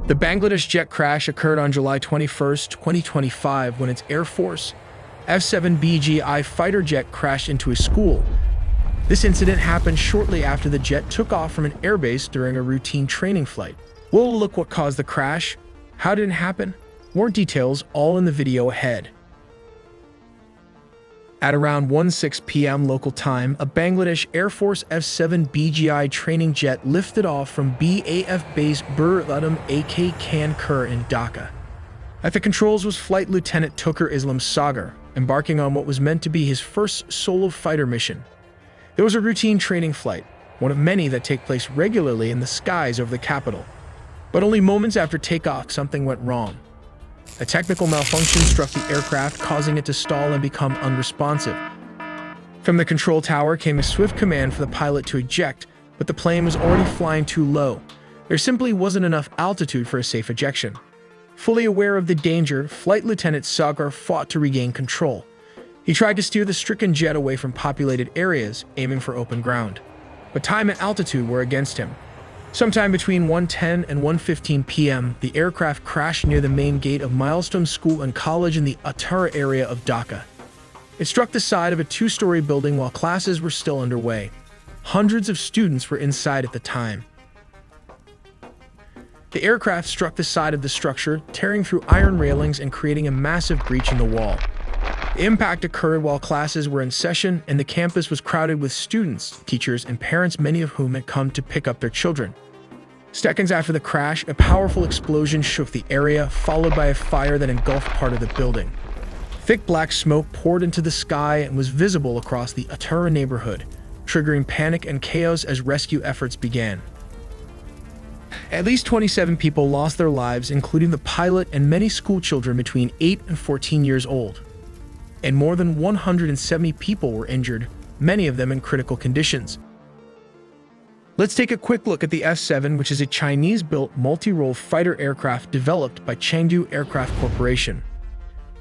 The Bangladesh jet crash occurred on July 21, 2025, when its Air Force F-7BGI fighter jet crashed into a school. This incident happened shortly after the jet took off from an airbase during a routine training flight. We'll look what caused the crash, how did it happen, more details all in the video ahead. At around 1:06 p.m. local time, a Bangladesh Air Force F-7BGI training jet lifted off from BAF base Uttom AK Kur in Dhaka. At the controls was Flight Lieutenant Toukir Sagar, embarking on what was meant to be his first solo fighter mission. It was a routine training flight, one of many that take place regularly in the skies over the capital. But only moments after takeoff, something went wrong. A technical malfunction struck the aircraft, causing it to stall and become unresponsive. From the control tower came a swift command for the pilot to eject, but the plane was already flying too low. There simply wasn't enough altitude for a safe ejection. Fully aware of the danger, Flight Lieutenant Sagar fought to regain control. He tried to steer the stricken jet away from populated areas, aiming for open ground. But time and altitude were against him. Sometime between 1:10 and 1:15 p.m., the aircraft crashed near the main gate of Milestone School College in the Uttara area of Dhaka. It struck the side of a two-story building while classes were still underway. Hundreds of students were inside at the time. The aircraft struck the side of the structure, tearing through iron railings and creating a massive breach in the wall. The impact occurred while classes were in session and the campus was crowded with students, teachers, and parents, many of whom had come to pick up their children. Seconds after the crash, a powerful explosion shook the area, followed by a fire that engulfed part of the building. Thick black smoke poured into the sky and was visible across the Uttara neighborhood, triggering panic and chaos as rescue efforts began. At least 27 people lost their lives, including the pilot and many schoolchildren between 8 and 14 years old. And more than 170 people were injured, many of them in critical conditions. Let's take a quick look at the F-7, which is a Chinese-built multi-role fighter aircraft developed by Chengdu Aircraft Corporation.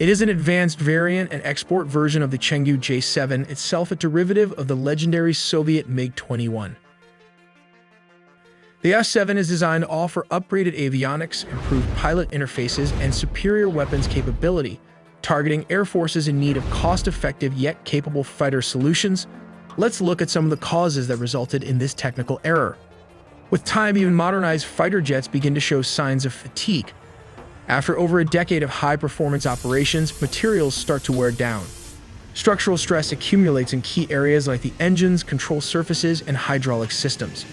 It is an advanced variant and export version of the Chengdu J-7, itself a derivative of the legendary Soviet MiG-21. The F-7 is designed to offer upgraded avionics, improved pilot interfaces, and superior weapons capability, targeting air forces in need of cost-effective yet capable fighter solutions. Let's look at some of the causes that resulted in this technical error. With time, even modernized fighter jets begin to show signs of fatigue. After over a decade of high-performance operations, materials start to wear down. Structural stress accumulates in key areas like the engines, control surfaces, and hydraulic systems.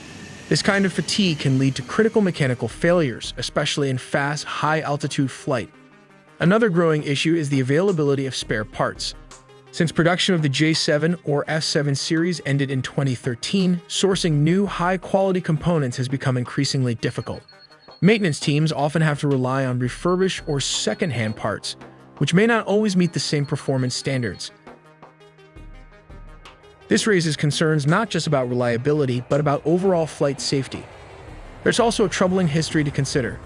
This kind of fatigue can lead to critical mechanical failures, especially in fast, high-altitude flight. Another growing issue is the availability of spare parts. Since production of the J7 or F7 series ended in 2013, sourcing new, high-quality components has become increasingly difficult. Maintenance teams often have to rely on refurbished or second-hand parts, which may not always meet the same performance standards. This raises concerns not just about reliability, but about overall flight safety. There's also a troubling history to consider.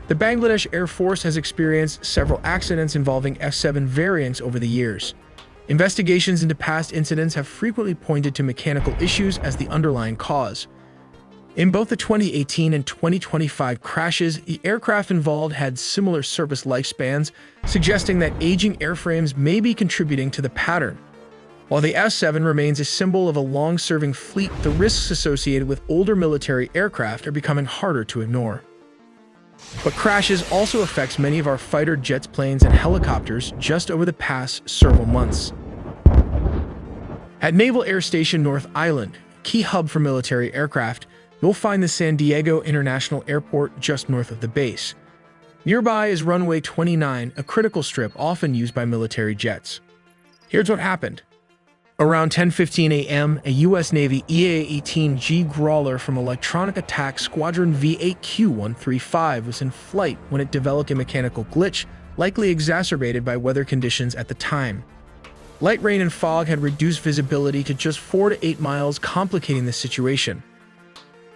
The Bangladesh Air Force has experienced several accidents involving F-7 variants over the years. Investigations into past incidents have frequently pointed to mechanical issues as the underlying cause. In both the 2018 and 2025 crashes, the aircraft involved had similar service lifespans, suggesting that aging airframes may be contributing to the pattern. While the F-7 remains a symbol of a long-serving fleet, the risks associated with older military aircraft are becoming harder to ignore. But crashes also affects many of our fighter jets, planes, and helicopters just over the past several months. At Naval Air Station North Island, key hub for military aircraft, you'll find the San Diego International Airport just north of the base. Nearby is runway 29, a critical strip often used by military jets. Here's what happened. Around 10:15 a.m., a U.S. Navy EA-18G Growler from Electronic Attack Squadron V-8Q-135 was in flight when it developed a mechanical glitch, likely exacerbated by weather conditions at the time. Light rain and fog had reduced visibility to just 4 to 8 miles, complicating the situation.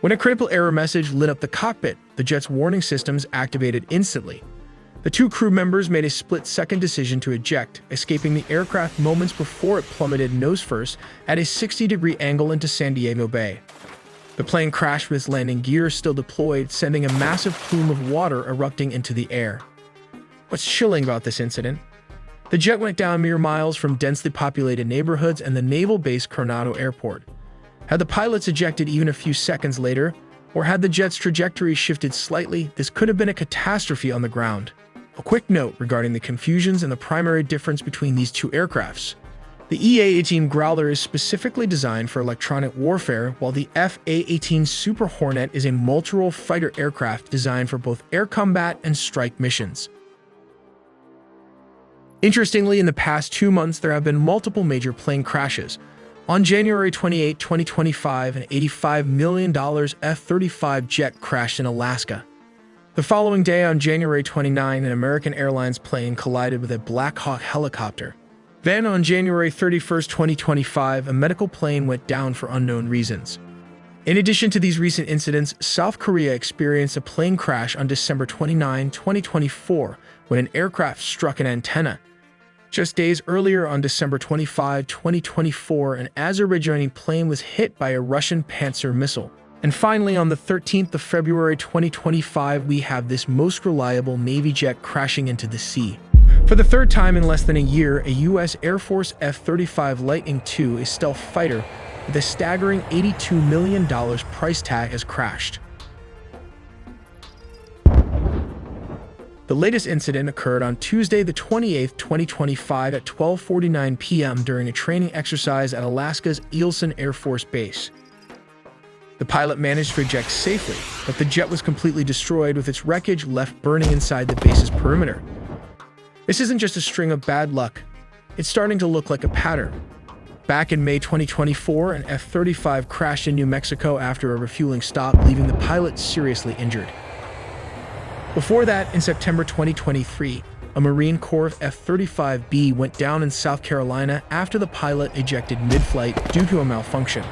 When a critical error message lit up the cockpit, the jet's warning systems activated instantly. The two crew members made a split-second decision to eject, escaping the aircraft moments before it plummeted nose-first at a 60-degree angle into San Diego Bay. The plane crashed with its landing gear still deployed, sending a massive plume of water erupting into the air. What's chilling about this incident? The jet went down mere miles from densely populated neighborhoods and the naval base Coronado Airport. Had the pilots ejected even a few seconds later, or had the jet's trajectory shifted slightly, this could have been a catastrophe on the ground. A quick note regarding the confusions and the primary difference between these two aircrafts. The EA-18 Growler is specifically designed for electronic warfare, while the FA-18 Super Hornet is a multi-role fighter aircraft designed for both air combat and strike missions. Interestingly, in the past 2 months, there have been multiple major plane crashes. On January 28, 2025, an $85 million F-35 jet crashed in Alaska. The following day, on January 29, an American Airlines plane collided with a Black Hawk helicopter. Then, on January 31, 2025, a medical plane went down for unknown reasons. In addition to these recent incidents, South Korea experienced a plane crash on December 29, 2024, when an aircraft struck an antenna. Just days earlier, on December 25, 2024, an Azerbaijani plane was hit by a Russian Panzer missile. And finally, on the 13th of February 2025, we have this most reliable Navy jet crashing into the sea. For the third time in less than a year, a U.S. Air Force F-35 Lightning II, a stealth fighter with a staggering $82 million price tag, has crashed. The latest incident occurred on Tuesday, the 28th, 2025 at 12:49 p.m. during a training exercise at Alaska's Eielson Air Force Base. The pilot managed to eject safely, but the jet was completely destroyed with its wreckage left burning inside the base's perimeter. This isn't just a string of bad luck, it's starting to look like a pattern. Back in May 2024, an F-35 crashed in New Mexico after a refueling stop, leaving the pilot seriously injured. Before that, in September 2023, a Marine Corps F-35B went down in South Carolina after the pilot ejected mid-flight due to a malfunction.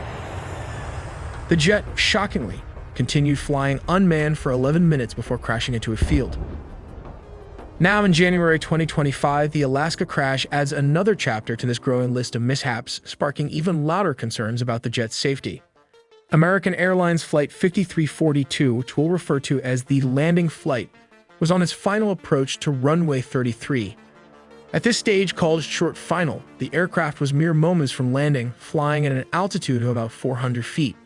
The jet, shockingly, continued flying unmanned for 11 minutes before crashing into a field. Now, in January 2025, the Alaska crash adds another chapter to this growing list of mishaps, sparking even louder concerns about the jet's safety. American Airlines Flight 5342, which we'll refer to as the landing flight, was on its final approach to runway 33. At this stage, called short final, the aircraft was mere moments from landing, flying at an altitude of about 400 feet.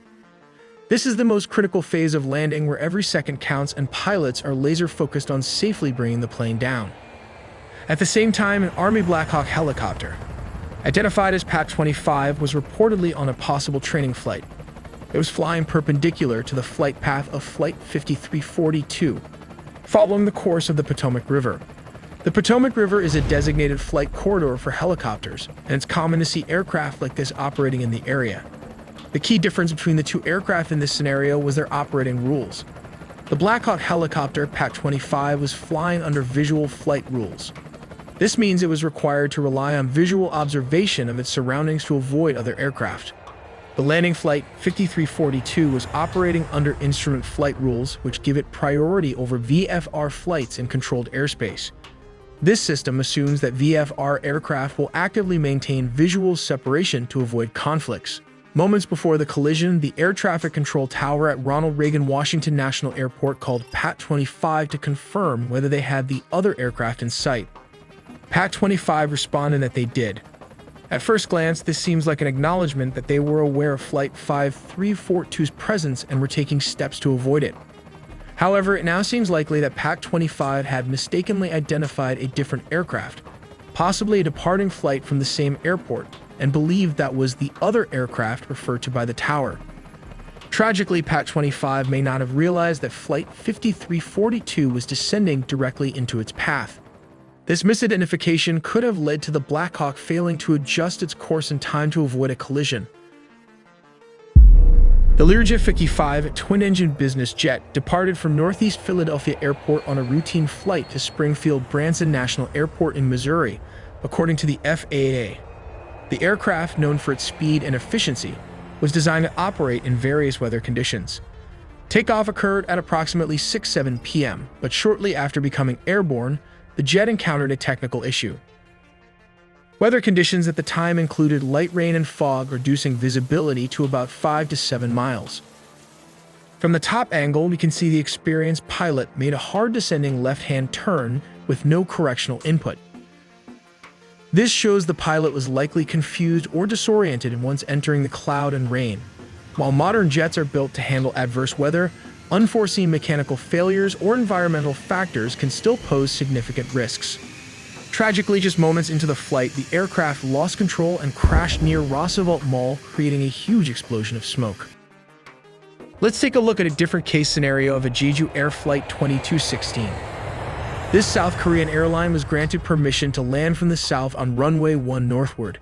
This is the most critical phase of landing, where every second counts and pilots are laser-focused on safely bringing the plane down. At the same time, an Army Black Hawk helicopter, identified as PAT-25, was reportedly on a possible training flight. It was flying perpendicular to the flight path of Flight 5342, following the course of the Potomac River. The Potomac River is a designated flight corridor for helicopters, and it's common to see aircraft like this operating in the area. The key difference between the two aircraft in this scenario was their operating rules. The Black Hawk helicopter, PAT-25, was flying under visual flight rules. This means it was required to rely on visual observation of its surroundings to avoid other aircraft. The landing flight 5342 was operating under instrument flight rules, which give it priority over VFR flights in controlled airspace. This system assumes that VFR aircraft will actively maintain visual separation to avoid conflicts. Moments before the collision, the air traffic control tower at Ronald Reagan Washington National Airport called PAT-25 to confirm whether they had the other aircraft in sight. PAT-25 responded that they did. At first glance, this seems like an acknowledgement that they were aware of Flight 5342's presence and were taking steps to avoid it. However, it now seems likely that PAT-25 had mistakenly identified a different aircraft, possibly a departing flight from the same airport, and believed that was the other aircraft referred to by the tower. Tragically, PAT-25 may not have realized that Flight 5342 was descending directly into its path. This misidentification could have led to the Black Hawk failing to adjust its course in time to avoid a collision. The Learjet 55, a twin-engine business jet, departed from Northeast Philadelphia Airport on a routine flight to Springfield Branson National Airport in Missouri, according to the FAA. The aircraft, known for its speed and efficiency, was designed to operate in various weather conditions. Takeoff occurred at approximately 6:07 p.m., but shortly after becoming airborne, the jet encountered a technical issue. Weather conditions at the time included light rain and fog, reducing visibility to about 5 to 7 miles. From the top angle, we can see the experienced pilot made a hard descending left-hand turn with no correctional input. This shows the pilot was likely confused or disoriented once entering the cloud and rain. While modern jets are built to handle adverse weather, unforeseen mechanical failures or environmental factors can still pose significant risks. Tragically, just moments into the flight, the aircraft lost control and crashed near Roosevelt Mall, creating a huge explosion of smoke. Let's take a look at a different case scenario of a Jeju Air Flight 2216. This South Korean airline was granted permission to land from the south on runway 1 northward.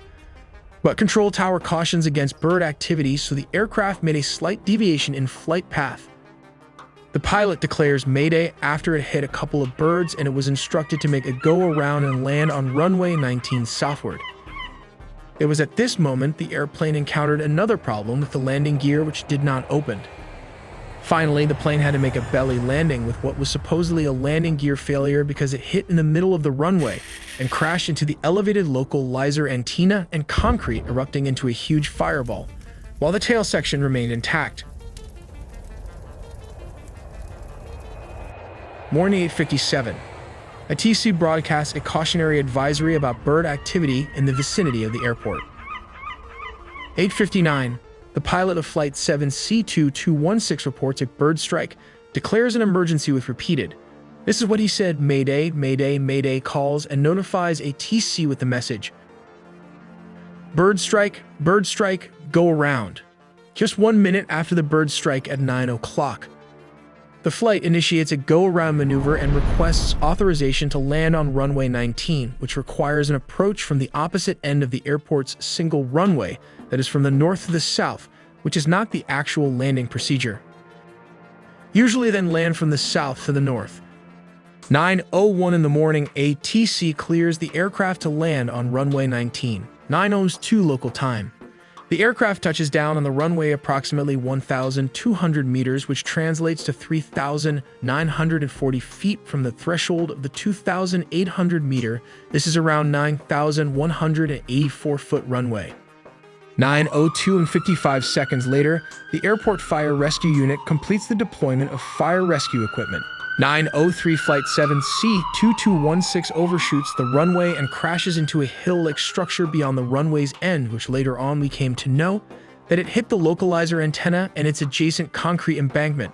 But control tower cautions against bird activity, so the aircraft made a slight deviation in flight path. The pilot declares Mayday after it hit a couple of birds, and it was instructed to make a go-around and land on runway 19 southward. It was at this moment the airplane encountered another problem with the landing gear, which did not open. Finally, the plane had to make a belly landing with what was supposedly a landing gear failure because it hit in the middle of the runway and crashed into the elevated localizer antenna and concrete, erupting into a huge fireball, while the tail section remained intact. Morning 8:57. A TC broadcasts a cautionary advisory about bird activity in the vicinity of the airport. 8:59. The pilot of Flight 7 C2216 reports a bird strike, declares an emergency with repeated. This is what he said: Mayday, Mayday, Mayday calls, and notifies a TC with the message: bird strike, go around. Just 1 minute after the bird strike at 9 o'clock. The flight initiates a go-around maneuver and requests authorization to land on runway 19, which requires an approach from the opposite end of the airport's single runway that is from the north to the south, which is not the actual landing procedure. Usually then land from the south to the north. 9:01 in the morning, a TC clears the aircraft to land on runway 19, 9:02 local time. The aircraft touches down on the runway approximately 1,200 meters, which translates to 3,940 feet from the threshold of the 2,800 meter. This is around 9,184-foot runway. 9:02 and 55 seconds later, the airport fire rescue unit completes the deployment of fire rescue equipment. 9:03 Flight 7 C2216 overshoots the runway and crashes into a hill-like structure beyond the runway's end, which later on we came to know that it hit the localizer antenna and its adjacent concrete embankment.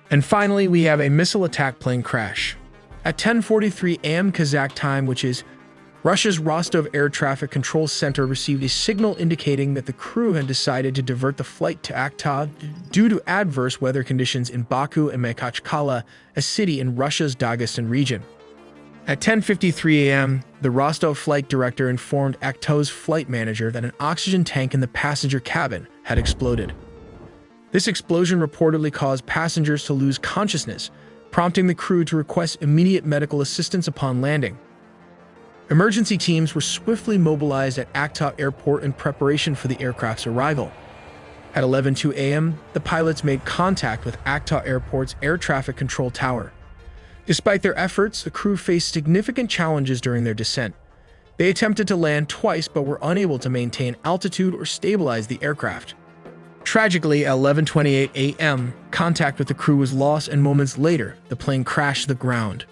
And finally, we have a missile attack plane crash. At 10:43 a.m. Kazakh time, which is Russia's Rostov Air Traffic Control Center, received a signal indicating that the crew had decided to divert the flight to Akta due to adverse weather conditions in Baku and Makhachkala, a city in Russia's Dagestan region. At 10:53 a.m., the Rostov flight director informed Akto's flight manager that an oxygen tank in the passenger cabin had exploded. This explosion reportedly caused passengers to lose consciousness, prompting the crew to request immediate medical assistance upon landing. Emergency teams were swiftly mobilized at Akta Airport in preparation for the aircraft's arrival. At 11:02 a.m., the pilots made contact with Akta Airport's air traffic control tower. Despite their efforts, the crew faced significant challenges during their descent. They attempted to land twice but were unable to maintain altitude or stabilize the aircraft. Tragically, at 11:28 a.m., contact with the crew was lost, and moments later, the plane crashed to the ground.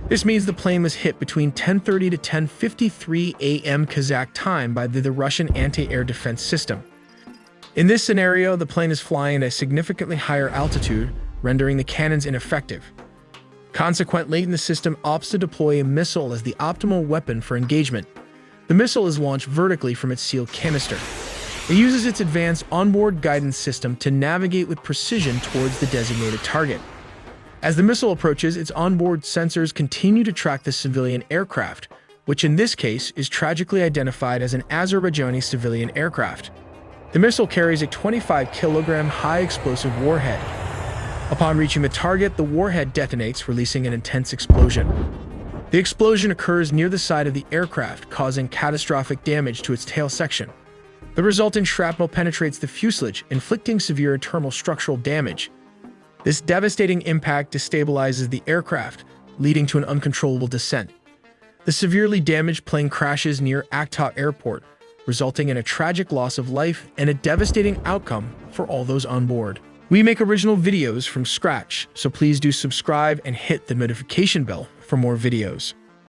This means the plane was hit between 10:30 to 10:53 a.m. Kazakh time by the Russian anti-air defense system. In this scenario, the plane is flying at a significantly higher altitude, rendering the cannons ineffective. Consequently, the system opts to deploy a missile as the optimal weapon for engagement. The missile is launched vertically from its sealed canister. It uses its advanced onboard guidance system to navigate with precision towards the designated target. As the missile approaches, its onboard sensors continue to track the civilian aircraft, which in this case is tragically identified as an Azerbaijani civilian aircraft. The missile carries a 25-kilogram high-explosive warhead. Upon reaching the target, the warhead detonates, releasing an intense explosion. The explosion occurs near the side of the aircraft, causing catastrophic damage to its tail section. The resultant shrapnel penetrates the fuselage, inflicting severe internal structural damage. This devastating impact destabilizes the aircraft, leading to an uncontrollable descent. The severely damaged plane crashes near Akta Airport, resulting in a tragic loss of life and a devastating outcome for all those on board. We make original videos from scratch, so please do subscribe and hit the notification bell for more videos.